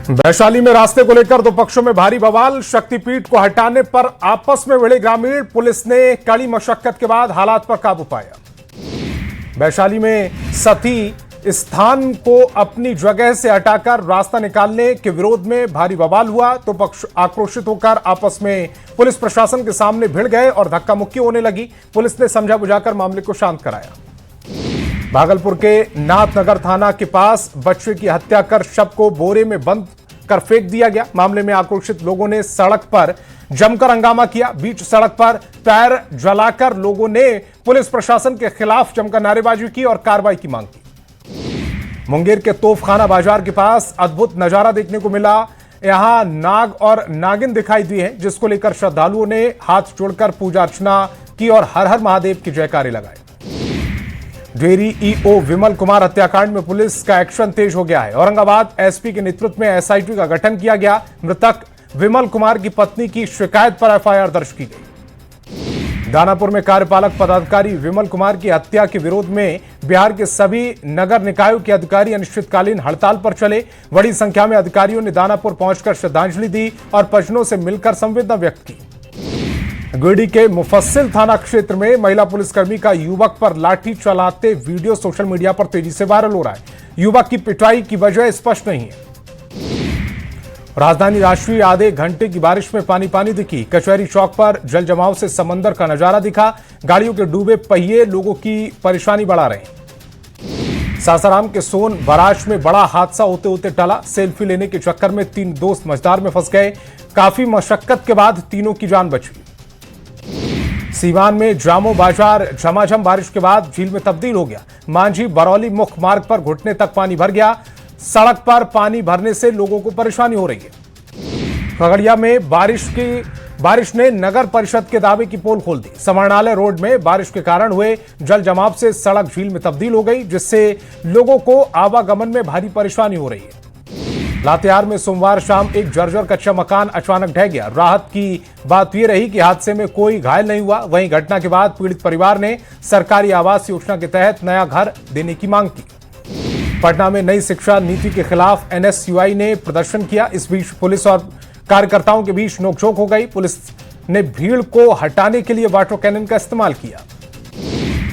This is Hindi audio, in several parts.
वैशाली में रास्ते को लेकर दो पक्षों में भारी बवाल। शक्तिपीठ को हटाने पर आपस में भिड़े ग्रामीण। पुलिस ने कड़ी मशक्कत के बाद हालात पर काबू पाया। वैशाली में सती स्थान को अपनी जगह से हटाकर रास्ता निकालने के विरोध में भारी बवाल हुआ तो पक्ष आक्रोशित होकर आपस में पुलिस प्रशासन के सामने भिड़ गए और धक्का मुक्की होने लगी। पुलिस ने समझा बुझाकर मामले को शांत कराया। भागलपुर के नाथनगर थाना के पास बच्चे की हत्या कर शव को बोरे में बंद कर फेंक दिया गया। मामले में आक्रोशित लोगों ने सड़क पर जमकर हंगामा किया। बीच सड़क पर टायर जलाकर लोगों ने पुलिस प्रशासन के खिलाफ जमकर नारेबाजी की और कार्रवाई की मांग की। मुंगेर के तोफखाना बाजार के पास अद्भुत नजारा देखने को मिला। यहां नाग और नागिन दिखाई दी है, जिसको लेकर श्रद्धालुओं ने हाथ जोड़कर पूजा अर्चना की और हर हर महादेव की जयकारे लगाए। डेयरी ईओ विमल कुमार हत्याकांड में पुलिस का एक्शन तेज हो गया है। औरंगाबाद एसपी के नेतृत्व में एसआईटी का गठन किया गया। मृतक विमल कुमार की पत्नी की शिकायत पर एफआईआर दर्ज की गई। दानापुर में कार्यपालक पदाधिकारी विमल कुमार की हत्या के विरोध में बिहार के सभी नगर निकायों के अधिकारी अनिश्चितकालीन हड़ताल पर चले। बड़ी संख्या में अधिकारियों ने दानापुर पहुंचकर श्रद्धांजलि दी और परिजनों से मिलकर संवेदना व्यक्त की। गिरिडीह के मुफस्सिल थाना क्षेत्र में महिला पुलिसकर्मी का युवक पर लाठी चलाते वीडियो सोशल मीडिया पर तेजी से वायरल हो रहा है। युवक की पिटाई की वजह स्पष्ट नहीं है। राजधानी राष्ट्रीय आधे घंटे की बारिश में पानी पानी दिखी। कचहरी चौक पर जल जमाव से समंदर का नजारा दिखा। गाड़ियों के डूबे पहिए लोगों की परेशानी बढ़ा रहे हैं। सासाराम के सोन बराज में बड़ा हादसा होते होते टला। सेल्फी लेने के चक्कर में 3 दोस्त मझधार में फंस गए। काफी मशक्कत के बाद तीनों की जान बची। सीवान में जामो बाजार झमाझम बारिश के बाद झील में तब्दील हो गया। मांझी बरौली मुख्य मार्ग पर घुटने तक पानी भर गया। सड़क पर पानी भरने से लोगों को परेशानी हो रही है। खगड़िया में बारिश ने नगर परिषद के दावे की पोल खोल दी। समाहरणालय रोड में बारिश के कारण हुए जल जमाव से सड़क झील में तब्दील हो गई, जिससे लोगों को आवागमन में भारी परेशानी हो रही है। लातेहार में सोमवार शाम एक जर्जर कच्चा मकान अचानक ढह गया। राहत की बात यह रही कि हादसे में कोई घायल नहीं हुआ। वहीं घटना के बाद पीड़ित परिवार ने सरकारी आवास योजना के तहत नया घर देने की मांग की। पटना में नई शिक्षा नीति के खिलाफ एनएसयूआई ने प्रदर्शन किया। इस बीच पुलिस और कार्यकर्ताओं के बीच नोकझोंक हो गई। पुलिस ने भीड़ को हटाने के लिए वाटर कैनन का इस्तेमाल किया।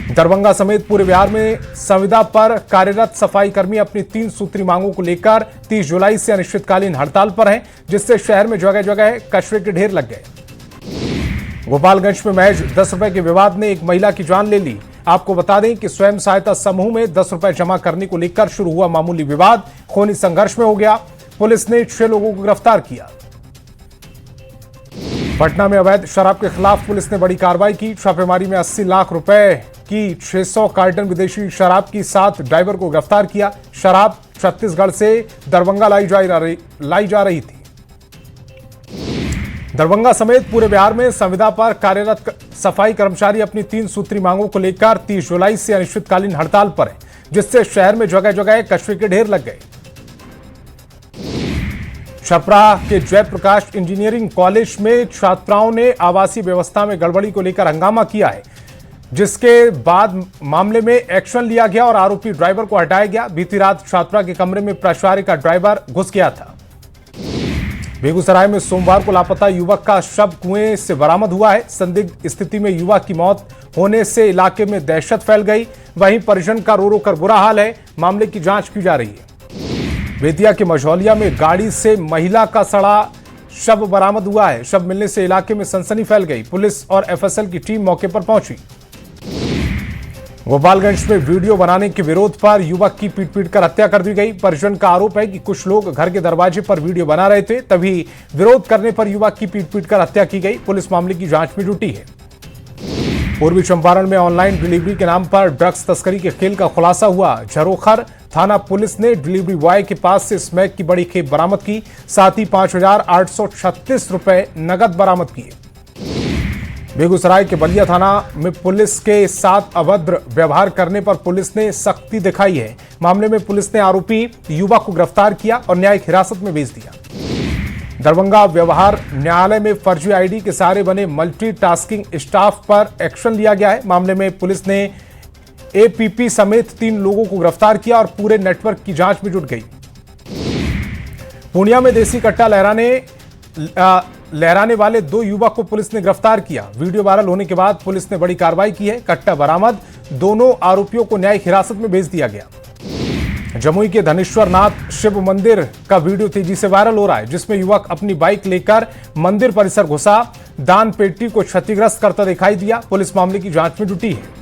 दरभंगा समेत पूरे बिहार में संविदा पर कार्यरत सफाई कर्मी अपनी 3 सूत्री मांगों को लेकर 30 जुलाई से अनिश्चितकालीन हड़ताल पर हैं, जिससे शहर में जगह जगह कचरे के ढेर लग गए। गोपालगंज में महज 10 रुपए के विवाद ने एक महिला की जान ले ली। आपको बता दें कि स्वयं सहायता समूह में 10 रुपए जमा करने को लेकर शुरू हुआ मामूली विवाद खूनी संघर्ष में हो गया। पुलिस ने 6 लोगों को गिरफ्तार किया। पटना में अवैध शराब के खिलाफ पुलिस ने बड़ी कार्रवाई की। छापेमारी में 80 लाख रुपए की 600 कार्टन विदेशी शराब की 7 ड्राइवर को गिरफ्तार किया। शराब छत्तीसगढ़ से दरभंगा लाई जा रही थी। दरभंगा समेत पूरे बिहार में संविदा पर कार्यरत सफाई कर्मचारी अपनी 3 सूत्री मांगों को लेकर 30 जुलाई से अनिश्चितकालीन हड़ताल पर है, जिससे शहर में जगह जगह कचरे के ढेर लग गए। छपरा के जयप्रकाश इंजीनियरिंग कॉलेज में छात्राओं ने आवासीय व्यवस्था में गड़बड़ी को लेकर हंगामा किया है, जिसके बाद मामले में एक्शन लिया गया और आरोपी ड्राइवर को हटाया गया। बीती रात छात्रा के कमरे में प्राचार्य का ड्राइवर घुस गया था। बेगूसराय में सोमवार को लापता युवक का शव कुएं से बरामद हुआ है। संदिग्ध स्थिति में युवक की मौत होने से इलाके में दहशत फैल गई। वहीं परिजन का रो रो कर बुरा हाल है। मामले की जांच की जा रही है। बेतिया के मझौलिया में गाड़ी से महिला का सड़ा शव बरामद हुआ है। शव मिलने से इलाके में सनसनी फैल गई। पुलिस और एफएसएल की टीम मौके पर पहुंची। गोपालगंज में वीडियो बनाने के विरोध पर युवक की पीट कर हत्या कर दी गई। परिजन का आरोप है कि कुछ लोग घर के दरवाजे पर वीडियो बना रहे थे, तभी विरोध करने पर युवक की पीट कर हत्या की गई। पुलिस मामले की जांच में जुटी है। पूर्वी चंपारण में ऑनलाइन डिलीवरी के नाम पर ड्रग्स तस्करी के खेल का खुलासा हुआ। झरोखर थाना पुलिस ने डिलीवरी बॉय के पास से स्मैक की बड़ी खेप बरामद की। साथ ही 5,836 रुपए नगद बरामद किए। बेगूसराय के बलिया थाना में पुलिस के साथ अभद्र व्यवहार करने पर पुलिस ने सख्ती दिखाई है। मामले में पुलिस ने आरोपी युवक को गिरफ्तार किया और न्यायिक हिरासत में भेज दिया। दरभंगा व्यवहार न्यायालय में फर्जी आईडी के सहारे बने मल्टीटास्किंग स्टाफ पर एक्शन लिया गया है। मामले में पुलिस ने एपीपी समेत 3 लोगों को गिरफ्तार किया और पूरे नेटवर्क की जांच में जुट गई। पूर्णिया में देसी कट्टा लहराने वाले 2 युवक को पुलिस ने गिरफ्तार किया। वीडियो वायरल होने के बाद पुलिस ने बड़ी कार्रवाई की है। कट्टा बरामद, दोनों आरोपियों को न्यायिक हिरासत में भेज दिया गया। जमुई के धनेश्वर नाथ शिव मंदिर का वीडियो तेजी से वायरल हो रहा है, जिसमें युवक अपनी बाइक लेकर मंदिर परिसर घुसा, दान पेटी को क्षतिग्रस्त करता दिखाई दिया। पुलिस मामले की जांच में जुटी है।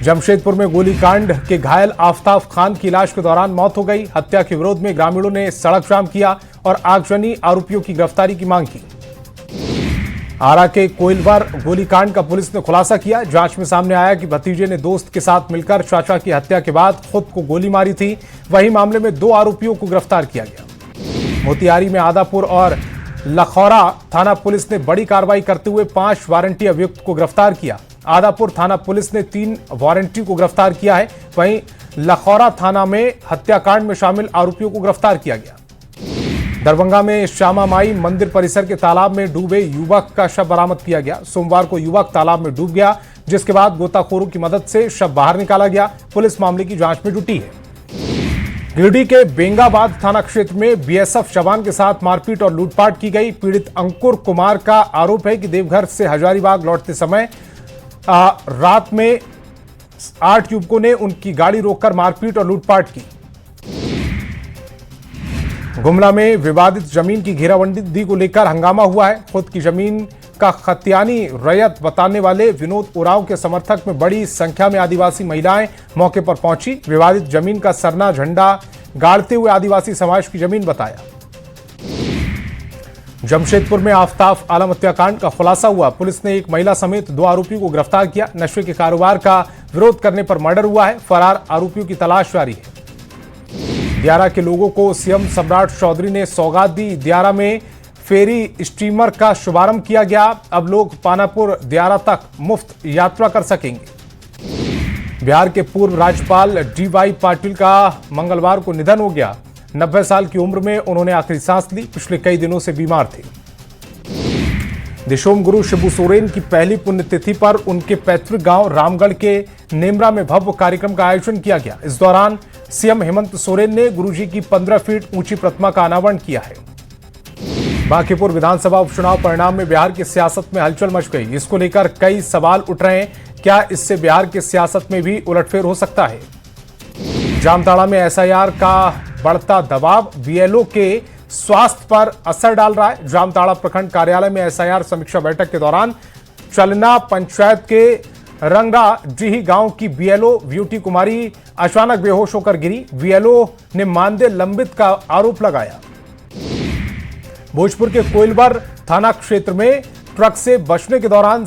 जमशेदपुर में गोलीकांड के घायल आफताब खान की इलाज के दौरान मौत हो गई। हत्या के विरोध में ग्रामीणों ने सड़क जाम किया और आगजनी आरोपियों की गिरफ्तारी की मांग की। आरा के कोइलवर गोलीकांड का पुलिस ने खुलासा किया। जांच में सामने आया कि भतीजे ने दोस्त के साथ मिलकर चाचा की हत्या के बाद खुद को गोली मारी थी। वहीं मामले में 2 आरोपियों को गिरफ्तार किया गया। मोतिहारी में आदापुर और लखौरा थाना पुलिस ने बड़ी कार्रवाई करते हुए 5 वारंटी अभियुक्त को गिरफ्तार किया। आदापुर थाना पुलिस ने 3 वारंटी को गिरफ्तार किया है। वहीं लखौरा थाना में हत्याकांड में शामिल आरोपियों को गिरफ्तार किया गया। दरभंगा में श्यामा माई मंदिर परिसर के तालाब में डूबे युवक का शव बरामद किया गया। सोमवार को युवक तालाब में डूब गया, जिसके बाद गोताखोरों की मदद से शव बाहर निकाला गया। पुलिस मामले की जांच में जुटी है। गिरिडीह के बेंगाबाद थाना क्षेत्र में बीएसएफ जवान के साथ मारपीट और लूटपाट की गई। पीड़ित अंकुर कुमार का आरोप है कि देवघर से हजारीबाग लौटते समय रात में 8 युवकों ने उनकी गाड़ी रोककर मारपीट और लूटपाट की। गुमला में विवादित जमीन की घेराबंदी को लेकर हंगामा हुआ है। खुद की जमीन का खतियानी रैयत बताने वाले विनोद उरांव के समर्थक में बड़ी संख्या में आदिवासी महिलाएं मौके पर पहुंची। विवादित जमीन का सरना झंडा गाड़ते हुए आदिवासी समाज की जमीन बताया। जमशेदपुर में आफताब आलम हत्याकांड का खुलासा हुआ। पुलिस ने एक महिला समेत 2 आरोपियों को गिरफ्तार किया। नशे के कारोबार का विरोध करने पर मर्डर हुआ है। फरार आरोपियों की तलाश जारी है। दियारा के लोगों को सीएम सम्राट चौधरी ने सौगात दी। दियारा में फेरी स्टीमर का शुभारंभ किया गया। अब लोग पानापुर दियारा तक मुफ्त यात्रा कर सकेंगे। बिहार के पूर्व राज्यपाल DY पाटिल का मंगलवार को निधन हो गया। 90 साल की उम्र में उन्होंने आखिरी सांस ली। पिछले कई दिनों से बीमार थे। दिशोम गुरु शिबू सोरेन की पहली पुण्यतिथि पर उनके पैतृक गांव रामगढ़ के नेमरा में भव्य कार्यक्रम का आयोजन किया गया। इस दौरान सीएम हेमंत सोरेन ने गुरुजी की 15 फीट ऊंची प्रतिमा का अनावरण किया है। बांकीपुर विधानसभा उपचुनाव परिणाम में बिहार की सियासत में हलचल मच गई। इसको लेकर कई सवाल उठ रहे हैं। क्या इससे बिहार की सियासत में भी उलटफेर हो सकता है? जामताड़ा में SIR का बढ़ता दबाव BLO के स्वास्थ्य पर असर डाल रहा है। जामताड़ा प्रखंड कार्यालय में SIR समीक्षा बैठक के दौरान चलना पंचायत के रंगराडीह गांव की BLO ब्यूटी कुमारी अचानक बेहोश होकर गिरी। BLO ने मानदेय लंबित का आरोप लगाया। भोजपुर के कोइलवर थाना क्षेत्र में ट्रक से बचने के दौरान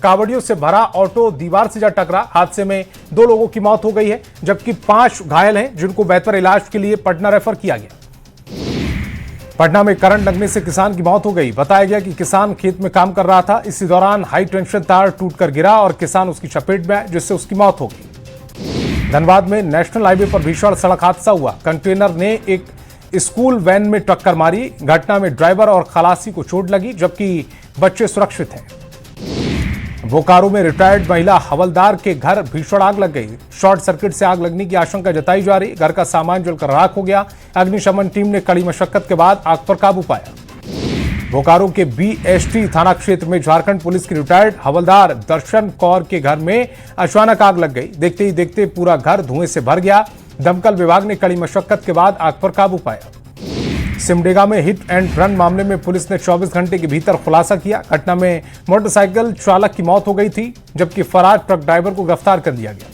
कावड़ियों से भरा ऑटो दीवार से जा टकरा। हादसे में 2 लोगों की मौत हो गई है, जबकि 5 घायल हैं, जिनको बेहतर इलाज के लिए पटना रेफर किया गया। पटना में करंट लगने से किसान की मौत हो गई। बताया गया कि किसान खेत में काम कर रहा था। इसी दौरान हाई टेंशन तार टूटकर गिरा और किसान उसकी चपेट में आया, जिससे उसकी मौत हो गई। धनबाद में नेशनल हाईवे पर भीषण सड़क हादसा हुआ। कंटेनर ने एक स्कूल वैन में टक्कर मारी। घटना में ड्राइवर और खलासी को चोट लगी, जबकि बच्चे सुरक्षित हैं। बोकारो में रिटायर्ड महिला हवलदार के घर भीषण आग लग गई। शॉर्ट सर्किट से आग लगने की आशंका जताई जा रही। घर का सामान जलकर राख हो गया। अग्निशमन टीम ने कड़ी मशक्कत के बाद आग पर काबू पाया। बोकारो के BST थाना क्षेत्र में झारखंड पुलिस की रिटायर्ड हवलदार दर्शन कौर के घर में अचानक आग लग गई। देखते ही देखते पूरा घर धुएं से भर गया। दमकल विभाग ने कड़ी मशक्कत के बाद आग पर काबू पाया। सिमडेगा में हिट एंड रन मामले में पुलिस ने 24 घंटे के भीतर खुलासा किया। घटना में मोटरसाइकिल चालक की मौत हो गई थी, जबकि फरार ट्रक ड्राइवर को गिरफ्तार कर लिया गया।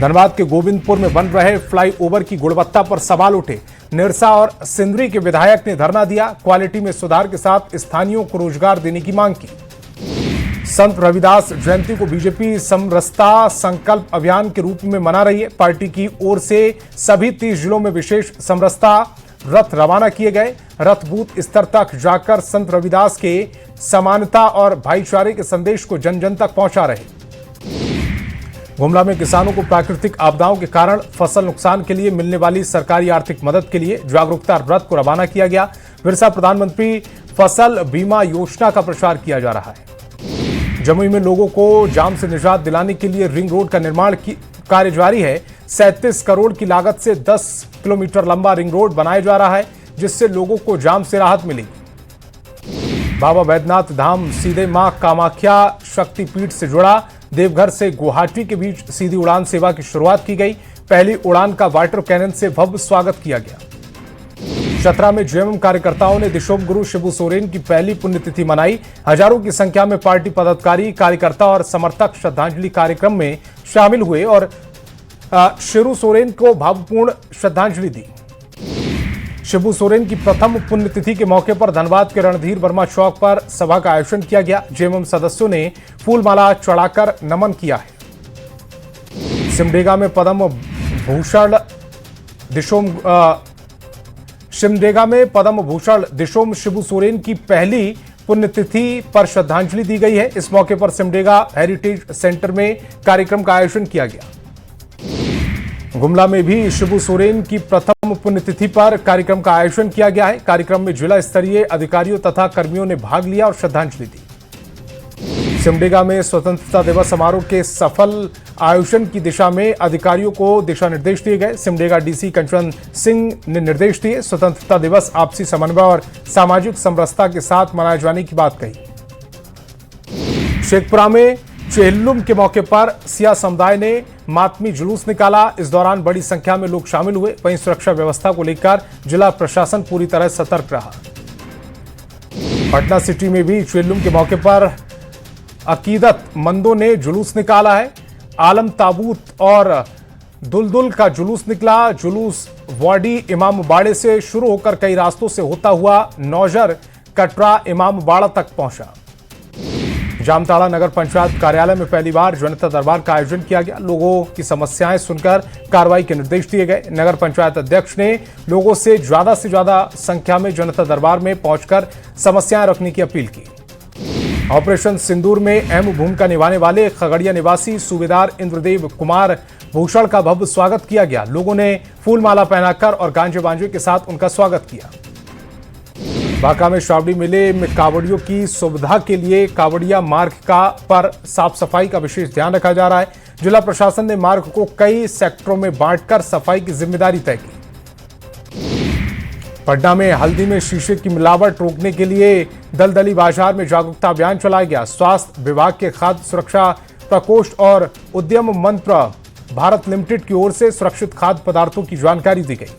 धनबाद के गोविंदपुर में बन रहे फ्लाईओवर की गुणवत्ता पर सवाल उठे। निरसा और सिंदरी के विधायक ने धरना दिया। क्वालिटी में सुधार के साथ स्थानीयों को रोजगार देने की मांग की। संत रविदास जयंती को बीजेपी समरसता संकल्प अभियान के रूप में मना रही है। पार्टी की ओर से सभी 30 जिलों में विशेष समरसता रथ रवाना किए गए। रथ बूथ स्तर तक जाकर संत रविदास के समानता और भाईचारे के संदेश को जन जन तक पहुंचा रहे। गुमला में किसानों को प्राकृतिक आपदाओं के कारण फसल नुकसान के लिए मिलने वाली सरकारी आर्थिक मदद के लिए जागरूकता रथ को रवाना किया गया। विरसा प्रधानमंत्री फसल बीमा योजना का प्रचार किया जा रहा है। जमुई में लोगों को जाम से निजात दिलाने के लिए रिंग रोड का निर्माण कार्य जारी है। 37 करोड़ की लागत से 10 किलोमीटर लंबा रिंग रोड बनाया जा रहा है, जिससे लोगों को जाम से राहत मिलेगी। बाबा बैद्यनाथ धाम सीधे मां कामाख्या शक्तिपीठ से जुड़ा। देवघर से गुवाहाटी के बीच सीधी उड़ान सेवा की शुरुआत की गई। पहली उड़ान का वाटर कैनन से भव्य स्वागत किया गया। चतरा में जेएमएम कार्यकर्ताओं ने दिशोम गुरु शिबू सोरेन की पहली पुण्यतिथि मनाई। हजारों की संख्या में पार्टी पदाधिकारी, कार्यकर्ता और समर्थक श्रद्धांजलि कार्यक्रम में शामिल हुए और शिबू सोरेन को भावपूर्ण श्रद्धांजलि दी। शिबू सोरेन की प्रथम पुण्यतिथि के मौके पर धनबाद के रणधीर वर्मा चौक पर सभा का आयोजन किया गया। जेएमएम सदस्यों ने फूलमाला चढ़ाकर नमन किया है। सिमडेगा में पद्म भूषण दिशोम शिबू सोरेन की पहली पुण्यतिथि पर श्रद्धांजलि दी गई है। इस मौके पर सिमडेगा हेरिटेज सेंटर में कार्यक्रम का आयोजन किया गया। गुमला में भी शिबू सोरेन की प्रथम पुण्यतिथि पर कार्यक्रम का आयोजन किया गया है। कार्यक्रम में जिला स्तरीय अधिकारियों तथा कर्मियों ने भाग लिया और श्रद्धांजलि दी। सिमडेगा में स्वतंत्रता दिवस समारोह के सफल आयोजन की दिशा में अधिकारियों को दिशा निर्देश दिए गए। सिमडेगा डीसी कंचन सिंह ने निर्देश दिए। स्वतंत्रता दिवस आपसी समन्वय और सामाजिक समरसता के साथ मनाए जाने की बात कही। शेखपुरा में चेहल्लुम के मौके पर सिया समुदाय ने मातमी जुलूस निकाला। इस दौरान बड़ी संख्या में लोग शामिल हुए। वहीं सुरक्षा व्यवस्था को लेकर जिला प्रशासन पूरी तरह सतर्क रहा। पटना सिटी में भी चेहल्लुम के मौके पर अकीदत मंदों ने जुलूस निकाला है। आलम ताबूत और दुलदुल का जुलूस निकला। जुलूस वाडी इमाम बाड़े से शुरू होकर कई रास्तों से होता हुआ नौजर कटरा इमाम बाड़ा तक पहुंचा। जामताड़ा नगर पंचायत कार्यालय में पहली बार जनता दरबार का आयोजन किया गया। लोगों की समस्याएं सुनकर कार्रवाई के निर्देश दिए गए। नगर पंचायत अध्यक्ष ने लोगों से ज्यादा संख्या में जनता दरबार में पहुंचकर समस्याएं रखने की अपील की। ऑपरेशन सिंदूर में अहम भूमिका निभाने वाले खगड़िया निवासी सूबेदार इंद्रदेव कुमार भूषण का भव्य स्वागत किया गया। लोगों ने फूलमाला पहनाकर और गांजे बांजे के साथ उनका स्वागत किया। बांका में श्रावणी मेले में कावड़ियों की सुविधा के लिए कावड़िया मार्ग पर साफ सफाई का विशेष ध्यान रखा जा रहा है। जिला प्रशासन ने मार्ग को कई सेक्टरों में बांटकर सफाई की जिम्मेदारी तय की। पटना में हल्दी में शीशे की मिलावट रोकने के लिए दलदली बाजार में जागरूकता अभियान चलाया गया। स्वास्थ्य विभाग के खाद्य सुरक्षा प्रकोष्ठ और उद्यम मंत्र भारत लिमिटेड की ओर से सुरक्षित खाद्य पदार्थों की जानकारी दी गई।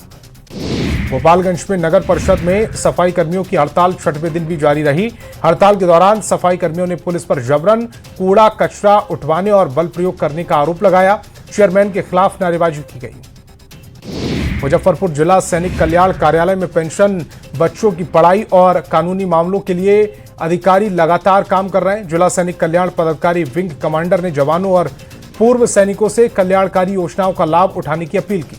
गोपालगंज में नगर परिषद में सफाई कर्मियों की हड़ताल 6वें दिन भी जारी रही। हड़ताल के दौरान सफाई कर्मियों ने पुलिस पर जबरन कूड़ा कचरा उठवाने और बल प्रयोग करने का आरोप लगाया। चेयरमैन के खिलाफ नारेबाजी की गई। मुजफ्फरपुर जिला सैनिक कल्याण कार्यालय में पेंशन, बच्चों की पढ़ाई और कानूनी मामलों के लिए अधिकारी लगातार काम कर रहे हैं। जिला सैनिक कल्याण पदाधिकारी विंग कमांडर ने जवानों और पूर्व सैनिकों से कल्याणकारी योजनाओं का लाभ उठाने की अपील की।